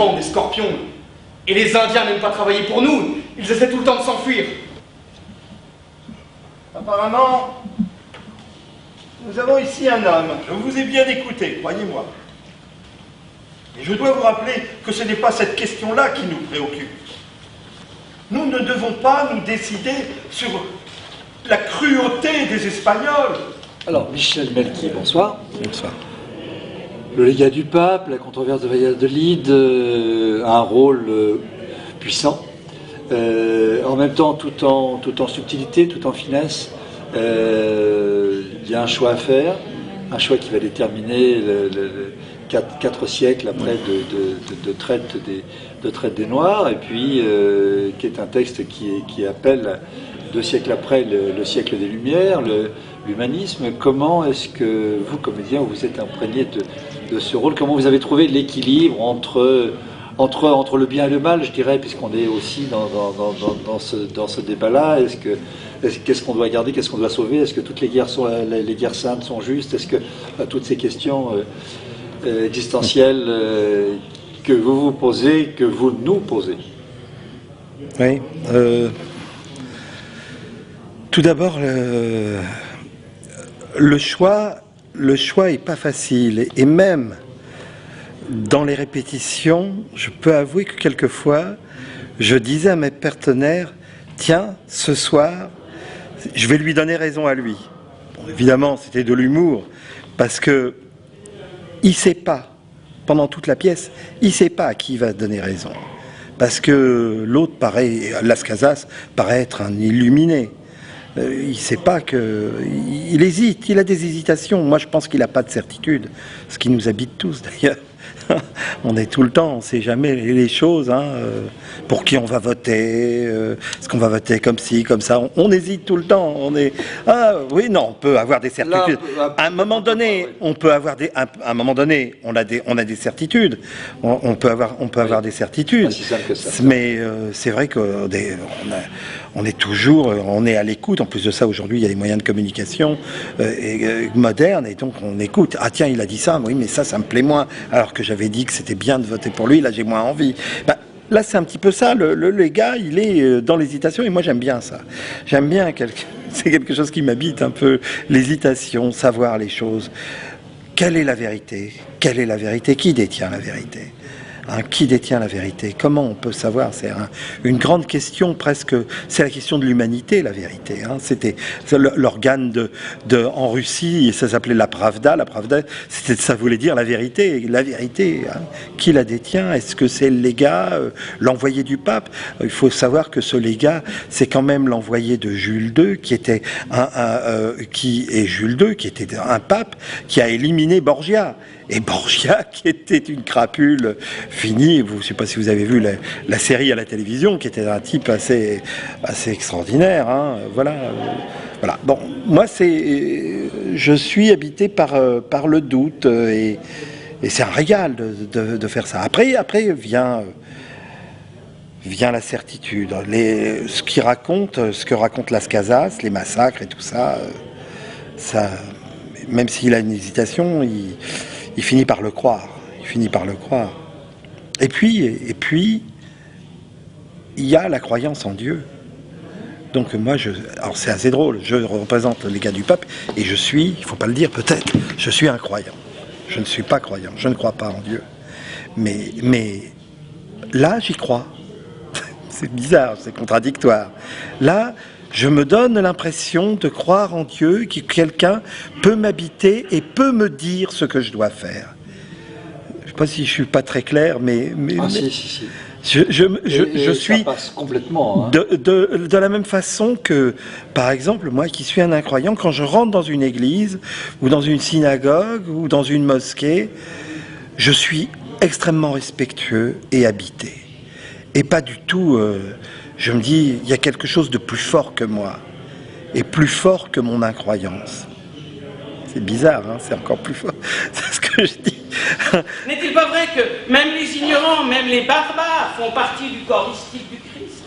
éléphants ou des scorpions. Et les Indiens n'aiment pas travailler pour nous. Ils essaient tout le temps de s'enfuir. Apparemment, nous avons ici un homme. Je vous ai bien écouté, croyez-moi. Et je dois vous rappeler que ce n'est pas cette question-là qui nous préoccupe. Nous ne devons pas nous décider sur la cruauté des Espagnols. Alors, Michel Melki, bonsoir. Bonsoir. Le légat du pape, la controverse de Valladolid, un rôle puissant. En même temps, tout en subtilité, tout en finesse. Il y a un choix à faire, un choix qui va déterminer 4 siècles après de traite des Noirs, et puis qui est un texte qui appelle 2 siècles après le siècle des Lumières, l'humanisme. Comment est-ce que vous, comédien, vous êtes imprégné de ce rôle? Comment vous avez trouvé l'équilibre entre le bien et le mal, je dirais, puisqu'on est aussi dans ce débat-là? Qu'est-ce qu'on doit garder, qu'est-ce qu'on doit sauver? Est-ce que toutes les guerres saintes sont justes? Est-ce que toutes ces questions existentielles que vous vous posez, que vous nous posez? Oui. Tout d'abord, le choix est pas facile, et même dans les répétitions, je peux avouer que quelquefois, je disais à mes partenaires, tiens, ce soir, je vais lui donner raison à lui. Bon, évidemment, c'était de l'humour, parce que il sait pas, pendant toute la pièce, il sait pas à qui il va donner raison. Parce que l'autre Las Casas, paraît être un illuminé. Il sait pas que... Il hésite, il a des hésitations. Moi, je pense qu'il n'a pas de certitude. Ce qui nous habite tous, d'ailleurs. On est tout le temps, on ne sait jamais les choses, hein, pour qui on va voter, est-ce qu'on va voter comme ci, comme ça, on hésite tout le temps, on est, ah oui, non, on peut avoir des certitudes, à un moment donné, on peut avoir à un moment donné, on a des certitudes, on peut avoir des certitudes, mais c'est vrai qu'on est toujours, on est à l'écoute. En plus de ça, aujourd'hui, il y a des moyens de communication modernes, et donc on écoute. Ah tiens, il a dit ça, oui, mais ça me plaît moins, alors que j'avais dit que c'était bien de voter pour lui, là j'ai moins envie. Là, c'est un petit peu ça, le gars, il est dans l'hésitation, et moi j'aime bien ça. J'aime bien, c'est quelque chose qui m'habite un peu, l'hésitation, savoir les choses. Quelle est la vérité? Quelle est la vérité? Qui détient la vérité? Qui détient la vérité? Comment on peut savoir? C'est une grande question, presque. C'est la question de l'humanité, la vérité. C'était l'organe en Russie, ça s'appelait la Pravda. La Pravda, ça voulait dire la vérité. La vérité, qui la détient? Est-ce que c'est le légat, l'envoyé du pape? Il faut savoir que ce légat, c'est quand même l'envoyé de Jules II, qui était Jules II, qui était un pape qui a éliminé Borgia. Et Borgia, qui était une crapule finie, je ne sais pas si vous avez vu la série à la télévision, qui était un type assez extraordinaire. Voilà. Bon, moi, je suis habité par le doute, et c'est un régal de faire ça. Après vient la certitude. Ce que raconte Las Casas, les massacres et tout ça, même s'il a une hésitation, il finit par le croire. Et puis, il y a la croyance en Dieu. Donc moi, alors c'est assez drôle, je représente les gars du pape, et il faut pas le dire peut-être, je suis un croyant. Je ne suis pas croyant, je ne crois pas en Dieu. Mais là, j'y crois. C'est bizarre, c'est contradictoire. Là, je me donne l'impression de croire en Dieu, que quelqu'un peut m'habiter et peut me dire ce que je dois faire. Je ne sais pas si je suis pas très clair, mais si. Je suis ça passe complètement. De la même façon que, par exemple, moi qui suis un incroyant, quand je rentre dans une église ou dans une synagogue ou dans une mosquée, je suis extrêmement respectueux et habité. Et pas du tout... je me dis, il y a quelque chose de plus fort que moi, et plus fort que mon incroyance. C'est bizarre, c'est encore plus fort, c'est ce que je dis. N'est-il pas vrai que même les ignorants, même les barbares font partie du corps mystique du Christ?